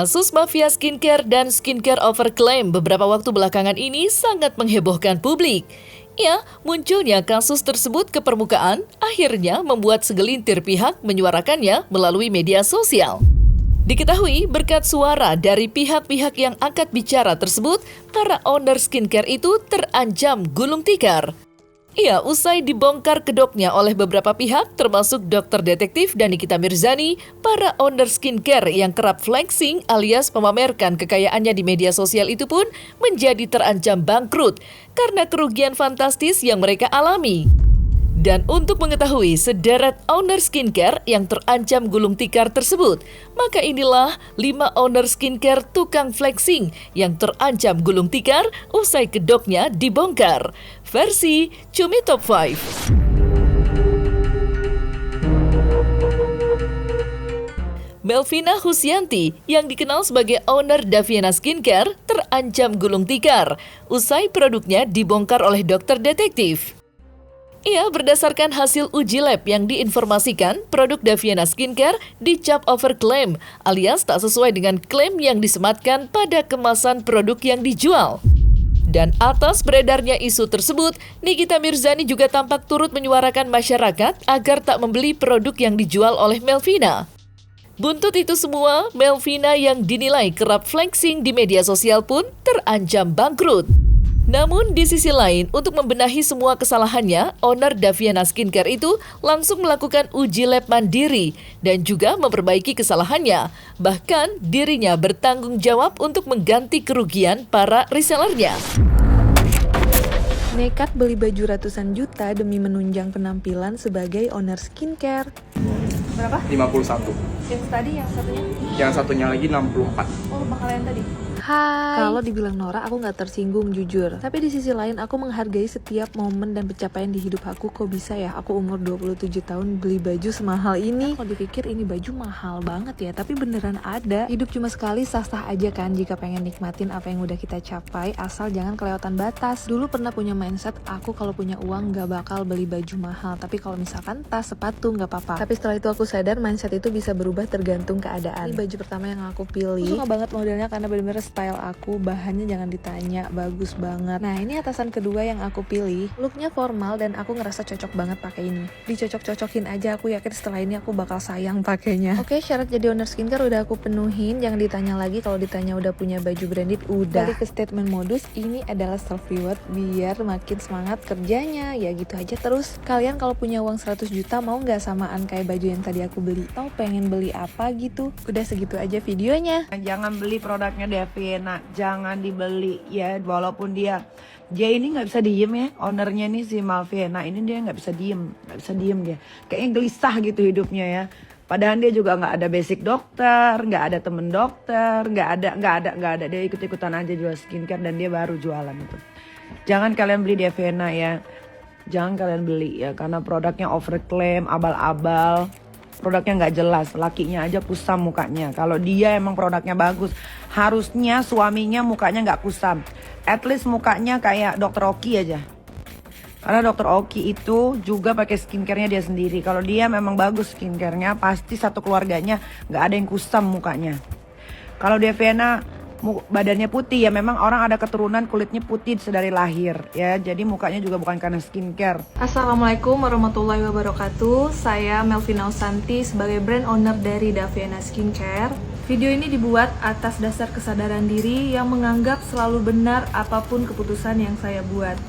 Kasus mafia skincare dan skincare overclaim beberapa waktu belakangan ini sangat menghebohkan publik. Ya, munculnya kasus tersebut ke permukaan akhirnya membuat segelintir pihak menyuarakannya melalui media sosial. Diketahui berkat suara dari pihak-pihak yang angkat bicara tersebut, para owner skincare itu terancam gulung tikar. Iya, usai dibongkar kedoknya oleh beberapa pihak, termasuk dokter detektif dan Nikita Mirzani, para owner skincare yang kerap flexing alias memamerkan kekayaannya di media sosial itu pun menjadi terancam bangkrut karena kerugian fantastis yang mereka alami. Dan untuk mengetahui sederet owner skincare yang terancam gulung tikar tersebut, maka inilah 5 owner skincare tukang flexing yang terancam gulung tikar usai kedoknya dibongkar. Versi Cumi Top 5. Melvina Husyanti yang dikenal sebagai owner Daviana Skincare terancam gulung tikar usai produknya dibongkar oleh dokter detektif. Ia berdasarkan hasil uji lab yang diinformasikan, produk Daviana Skincare dicap overclaim alias tak sesuai dengan klaim yang disematkan pada kemasan produk yang dijual. Dan atas beredarnya isu tersebut, Nikita Mirzani juga tampak turut menyuarakan masyarakat agar tak membeli produk yang dijual oleh Melvina. Buntut itu semua, Melvina yang dinilai kerap flexing di media sosial pun terancam bangkrut. Namun di sisi lain, untuk membenahi semua kesalahannya, owner Daviana Skincare itu langsung melakukan uji lab mandiri dan juga memperbaiki kesalahannya. Bahkan dirinya bertanggung jawab untuk mengganti kerugian para resellernya. Nekat beli baju ratusan juta demi menunjang penampilan sebagai owner skincare. Berapa? 51. Yang tadi, yang satunya? Yang satunya lagi 64. Oh, bakal yang tadi? Hai. Kalau dibilang Nora, aku nggak tersinggung jujur. Tapi di sisi lain, aku menghargai setiap momen dan pencapaian di hidup aku. Kok bisa ya, aku umur 27 tahun beli baju semahal ini? Kalau dipikir ini baju mahal banget ya, tapi beneran ada. Hidup cuma sekali, sah-sah aja kan jika pengen nikmatin apa yang udah kita capai, asal jangan kelewatan batas. Dulu pernah punya mindset, aku kalau punya uang nggak bakal beli baju mahal. Tapi kalau misalkan tas, sepatu nggak apa-apa. Tapi setelah itu aku sadar mindset itu bisa berubah tergantung keadaan. Ini baju pertama yang aku pilih. Aku suka banget modelnya karena bener-bener style aku, bahannya jangan ditanya, bagus banget. Nah, ini atasan kedua yang aku pilih. Looknya formal dan aku ngerasa cocok banget pakai ini. Dicocok-cocokin aja, aku yakin setelah ini aku bakal sayang pakainya. Oke, syarat jadi owner skincare udah aku penuhin. Jangan ditanya lagi, kalau ditanya udah punya baju branded, udah. Balik ke statement modus, ini adalah self reward biar makin semangat kerjanya. Ya gitu aja terus. Kalian kalau punya uang 100 juta mau nggak samaan kayak baju yang tadi aku beli? Atau pengen beli apa gitu? Udah segitu aja videonya. Jangan beli produknya Daviana, jangan dibeli ya, walaupun dia ini nggak bisa diem ya, ownernya nih si Malviana ini dia nggak bisa diem dia, kayaknya gelisah gitu hidupnya ya. Padahal dia juga nggak ada basic dokter, nggak ada temen dokter, nggak ada, dia ikut-ikutan aja jual skincare dan dia baru jualan itu. Jangan kalian beli Daviana ya, jangan kalian beli ya, karena produknya overclaim, abal-abal. Produknya nggak jelas, lakinya aja kusam mukanya. Kalau dia emang produknya bagus, harusnya suaminya mukanya nggak kusam. At least mukanya kayak Dr. Oki aja. Karena Dr. Oki itu juga pakai skincare-nya dia sendiri. Kalau dia memang bagus skincare-nya, pasti satu keluarganya nggak ada yang kusam mukanya. Kalau Daviana badannya putih ya, memang orang ada keturunan kulitnya putih sedari lahir ya, jadi mukanya juga bukan karena skincare. Assalamualaikum warahmatullahi wabarakatuh. Saya Melvina Husyanti sebagai brand owner dari Daviana Skincare. Video ini dibuat atas dasar kesadaran diri yang menganggap selalu benar apapun keputusan yang saya buat.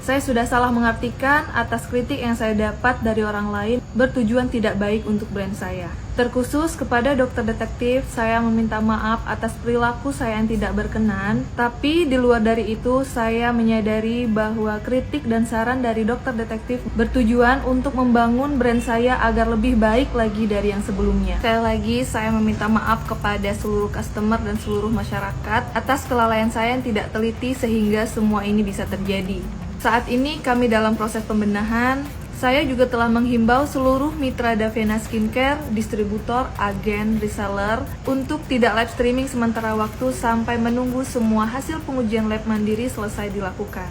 Saya sudah salah mengartikan atas kritik yang saya dapat dari orang lain bertujuan tidak baik untuk brand saya. Terkhusus kepada dokter detektif, saya meminta maaf atas perilaku saya yang tidak berkenan. Tapi di luar dari itu, saya menyadari bahwa kritik dan saran dari dokter detektif bertujuan untuk membangun brand saya agar lebih baik lagi dari yang sebelumnya. Sekali lagi, saya meminta maaf kepada seluruh customer dan seluruh masyarakat atas kelalaian saya yang tidak teliti sehingga semua ini bisa terjadi. Saat ini kami dalam proses pembenahan. Saya juga telah menghimbau seluruh mitra Daviana Skincare, distributor, agen, reseller untuk tidak live streaming sementara waktu sampai menunggu semua hasil pengujian lab mandiri selesai dilakukan.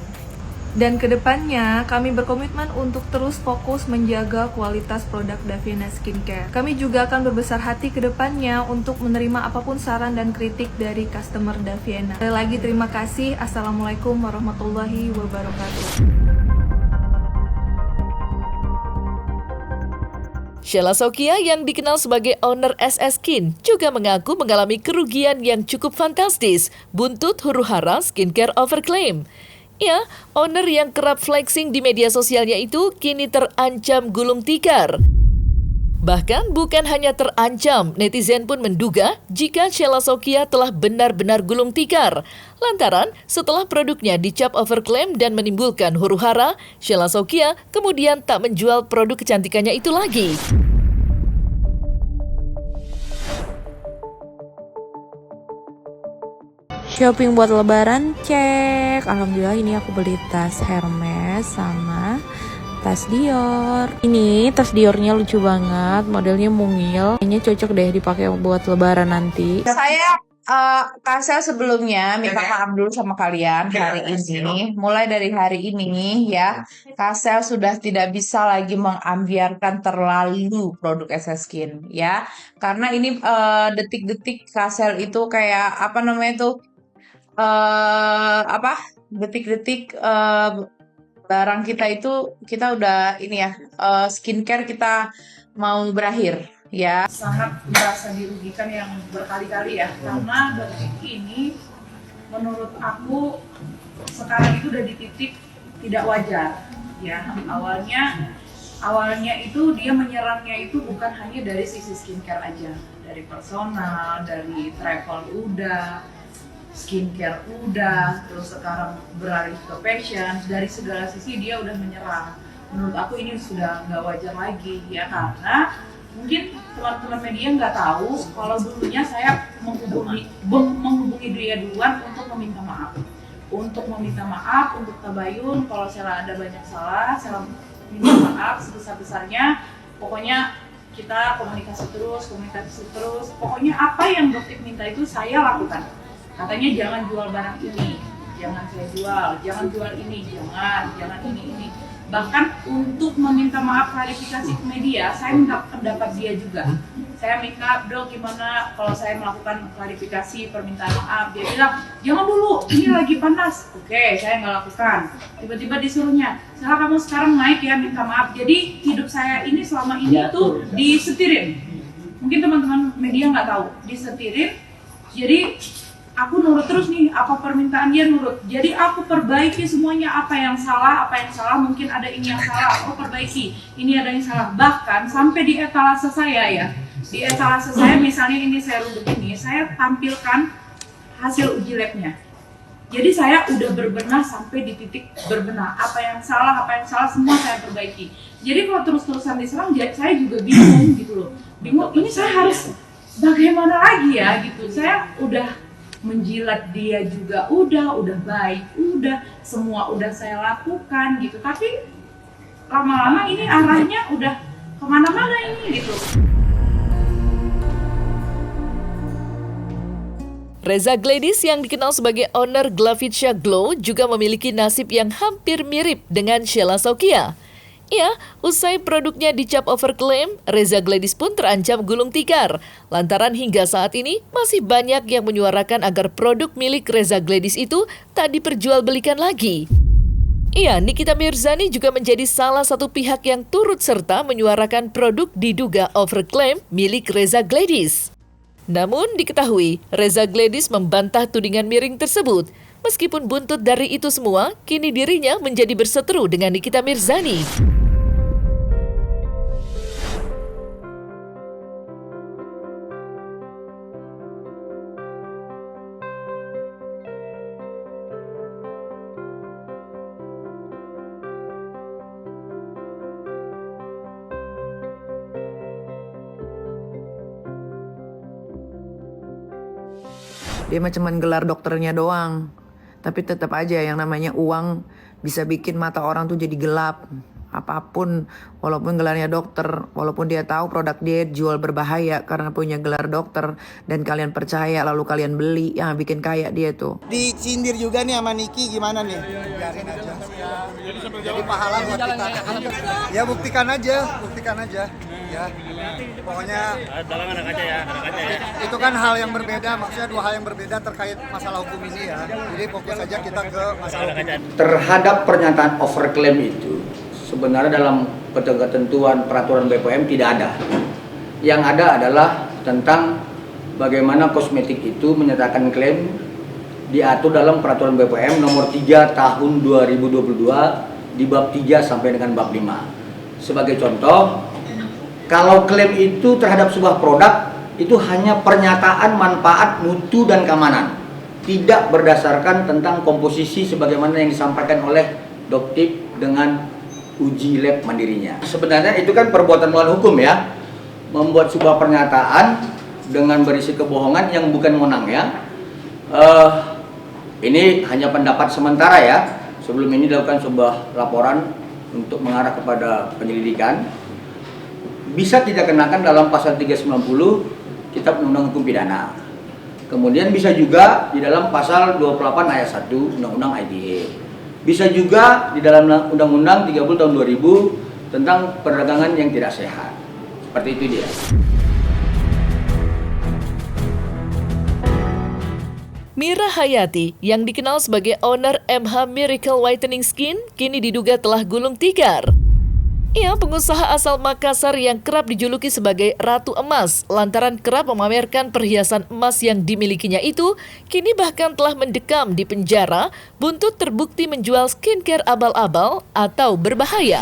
Dan kedepannya kami berkomitmen untuk terus fokus menjaga kualitas produk Daviana Skincare. Kami juga akan berbesar hati kedepannya untuk menerima apapun saran dan kritik dari customer Daviana. Sekali lagi terima kasih. Assalamualaikum warahmatullahi wabarakatuh. Sheila Sofia yang dikenal sebagai owner SS Skin juga mengaku mengalami kerugian yang cukup fantastis buntut huru-hara skincare overclaim. Ya, owner yang kerap flexing di media sosialnya itu kini terancam gulung tikar. Bahkan bukan hanya terancam, netizen pun menduga jika Sheila Sofia telah benar-benar gulung tikar. Lantaran setelah produknya dicap overclaim dan menimbulkan huru-hara, Sheila Sofia kemudian tak menjual produk kecantikannya itu lagi. Shopping buat lebaran, cek. Alhamdulillah ini aku beli tas Hermes sama tas Dior. Ini tas Diornya lucu banget, modelnya mungil. Kayaknya cocok deh dipakai buat lebaran nanti. Saya Kasel sebelumnya minta maaf dulu sama kalian hari ini. Mulai dari hari ini ya, Kasel sudah tidak bisa lagi mengambiarkan terlalu produk SS Skin ya. Karena ini detik-detik Kasel itu kayak apa namanya tuh detik-detik barang kita itu kita udah ini ya skincare kita mau berakhir ya. Sangat merasa dirugikan yang berkali-kali ya, karena detik ini menurut aku sekarang itu udah di titik tidak wajar ya. Awalnya itu dia menyerangnya itu bukan hanya dari sisi skincare aja, dari personal, dari travel udah, skincare udah, terus sekarang beralih ke fashion. Dari segala sisi dia udah menyerang. Menurut aku ini sudah nggak wajar lagi ya, karena mungkin teman-teman media nggak tahu kalau dulunya saya menghubungi dia duluan untuk meminta maaf, untuk tabayun kalau saya ada banyak salah, saya minta maaf sebesar-besarnya. Pokoknya kita komunikasi terus, pokoknya apa yang dokter minta itu saya lakukan. Katanya jangan jual barang ini, jangan saya jual, jangan jual ini, jangan ini. Bahkan untuk meminta maaf klarifikasi ke media, saya minta pendapat dia juga. Saya minta, Dok, gimana kalau saya melakukan klarifikasi permintaan maaf? Dia bilang, jangan dulu, ini lagi panas. Oke, saya nggak lakukan. Tiba-tiba disuruhnya, Sheila kamu sekarang naik ya, minta maaf. Jadi hidup saya ini selama ini tuh disetirin. Mungkin teman-teman media nggak tahu, disetirin. Jadi aku nurut terus nih, apa permintaan dia nurut. Jadi aku perbaiki semuanya, apa yang salah, mungkin ada ini yang salah, aku perbaiki. Ini ada yang salah. Bahkan sampai di etalase saya ya. Di etalase saya misalnya ini saya rubuk ini, saya tampilkan hasil uji labnya. Jadi saya udah berbenah sampai di titik berbenah. Apa yang salah semua saya perbaiki. Jadi kalau terus-terusan diserang, saya juga bingung gitu loh. Bingung, ini saya harus bagaimana lagi ya gitu. Saya udah menjilat dia juga udah baik, semua udah saya lakukan gitu, tapi lama-lama ini arahnya udah kemana-mana ini gitu. Reza Gladys yang dikenal sebagai owner Glavicia Glow juga memiliki nasib yang hampir mirip dengan Sheila Sofia. Ya, usai produknya dicap overclaim, Reza Gladys pun terancam gulung tikar. Lantaran hingga saat ini masih banyak yang menyuarakan agar produk milik Reza Gladys itu tak diperjualbelikan lagi. Iya, Nikita Mirzani juga menjadi salah satu pihak yang turut serta menyuarakan produk diduga overclaim milik Reza Gladys. Namun diketahui, Reza Gladys membantah tudingan miring tersebut. Meskipun buntut dari itu semua, kini dirinya menjadi berseteru dengan Nikita Mirzani. Dia cuma gelar dokternya doang. Tapi tetap aja yang namanya uang bisa bikin mata orang tuh jadi gelap. apapun, walaupun gelarnya dokter, walaupun dia tahu produk dia jual berbahaya karena punya gelar dokter dan kalian percaya lalu kalian beli, yang bikin kaya dia tuh. Dicindir juga nih sama Niki, gimana nih? Biarin aja. Jadi pahala buat kita. Ya buktikan aja. Ya. Pokoknya itu kan hal yang berbeda, maksudnya dua hal yang berbeda terkait masalah hukum ini ya. Jadi fokus aja kita ke masalah hukum. Terhadap pernyataan overclaim itu, sebenarnya dalam ketentuan peraturan BPOM tidak ada. Yang ada adalah tentang bagaimana kosmetik itu menyatakan klaim diatur dalam peraturan BPOM nomor 3 tahun 2022 di bab 3 sampai dengan bab 5. Sebagai contoh, kalau klaim itu terhadap sebuah produk itu hanya pernyataan manfaat, mutu dan keamanan, tidak berdasarkan tentang komposisi sebagaimana yang disampaikan oleh Doktip dengan uji lab mandirinya. Sebenarnya itu kan perbuatan melawan hukum ya, membuat sebuah pernyataan dengan berisi kebohongan yang bukan wewenangnya. Ini hanya pendapat sementara ya. Sebelum ini dilakukan sebuah laporan untuk mengarah kepada penyelidikan. Bisa tidak kenakan dalam pasal 390 Kitab Undang-Undang Hukum Pidana. Kemudian bisa juga di dalam pasal 28 ayat 1 Undang-Undang ITE. Bisa juga di dalam Undang-Undang 30 tahun 2000 tentang perdagangan yang tidak sehat. Seperti itu dia. Mira Hayati, yang dikenal sebagai owner MH Miracle Whitening Skin, kini diduga telah gulung tikar. Ia pengusaha asal Makassar yang kerap dijuluki sebagai Ratu Emas lantaran kerap memamerkan perhiasan emas yang dimilikinya itu, kini bahkan telah mendekam di penjara buntut terbukti menjual skincare abal-abal atau berbahaya.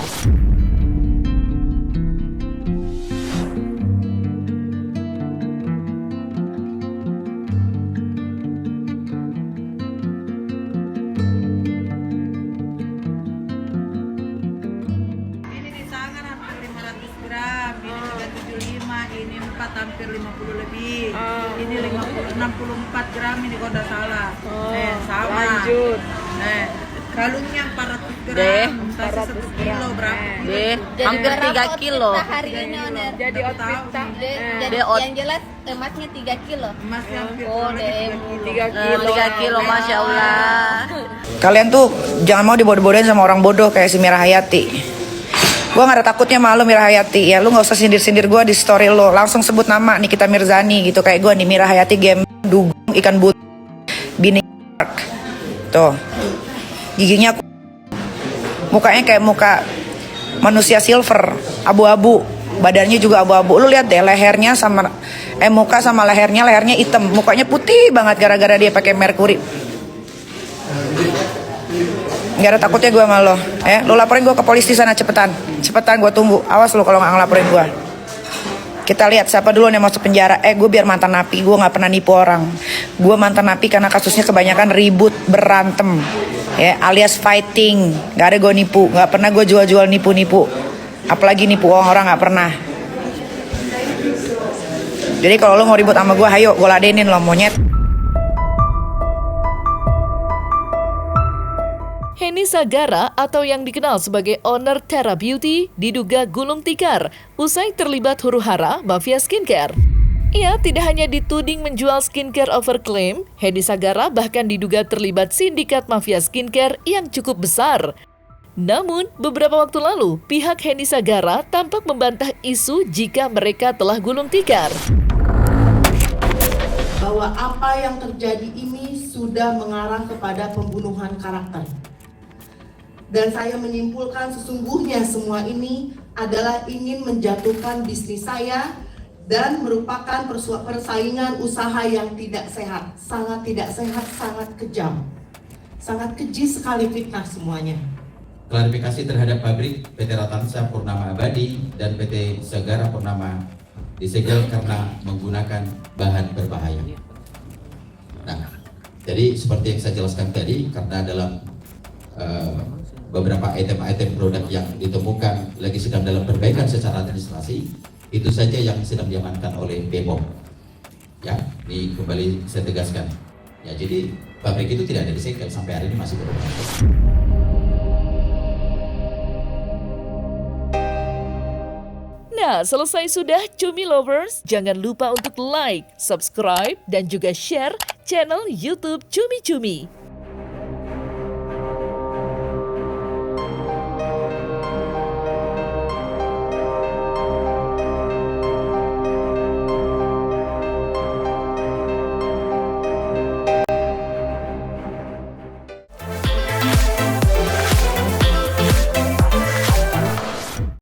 Ini 4 hampir 50 lebih. Ini 64 gram ini kalau tidak salah. Sama. Lanjut. Kalungnya 400 gram. 1 kilo berapa? Hampir 3 kilo. Hari ini owner. Jadi Jadi yang jelas emasnya 3 kilo. Emasnya hampir 3 kilo, Masya Allah. Kalian tuh jangan mau dibodoh-bodohin sama orang bodoh kayak si Mira Hayati. Gue gak ada takutnya malu Mira Hayati ya, lu gak usah sindir-sindir gue di story lo, langsung sebut nama Nikita Mirzani gitu, kayak gue nih Mira Hayati game dugung ikan but bini tuh, giginya mukanya kayak muka manusia silver, abu-abu, badannya juga abu-abu. Lu lihat deh lehernya sama muka sama lehernya hitam, mukanya putih banget gara-gara dia pakai merkuri. Gak ada takutnya gue sama lo. Lo laporin gue ke polisi sana cepetan gue tunggu. Awas lo kalau gak ngelaporin gue. Kita lihat siapa dulu yang masuk penjara. Gue biar mantan napi, gue gak pernah nipu orang. Gue mantan napi karena kasusnya kebanyakan ribut, berantem ya, alias fighting. Gak ada gue nipu, gak pernah gue jual-jual nipu-nipu. Apalagi nipu orang gak pernah. Jadi kalau lo mau ribut sama gue, ayo gue ladenin lo monyet. Henny Sagara atau yang dikenal sebagai owner Terra Beauty diduga gulung tikar usai terlibat huru-hara mafia skincare. Ia tidak hanya dituding menjual skincare overclaim, Henny Sagara bahkan diduga terlibat sindikat mafia skincare yang cukup besar. Namun, beberapa waktu lalu, pihak Henny Sagara tampak membantah isu jika mereka telah gulung tikar. Bahwa apa yang terjadi ini sudah mengarah kepada pembunuhan karakter. Dan saya menyimpulkan sesungguhnya semua ini adalah ingin menjatuhkan bisnis saya dan merupakan persaingan usaha yang tidak sehat, sangat tidak sehat, sangat kejam, sangat keji sekali fitnah semuanya. Klarifikasi terhadap pabrik PT Ratansa Purnama Abadi dan PT Sagara Purnama disegel karena menggunakan bahan berbahaya. Nah, jadi seperti yang saya jelaskan tadi, karena dalam beberapa item-item produk yang ditemukan lagi sedang dalam perbaikan secara administrasi, itu saja yang sedang diamankan oleh BPOM. Ya, ini kembali saya tegaskan. Ya, jadi pabrik itu tidak ada disegel, sampai hari ini masih beroperasi. Nah, selesai sudah Cumi Lovers. Jangan lupa untuk like, subscribe, dan juga share channel YouTube Cumi Cumi.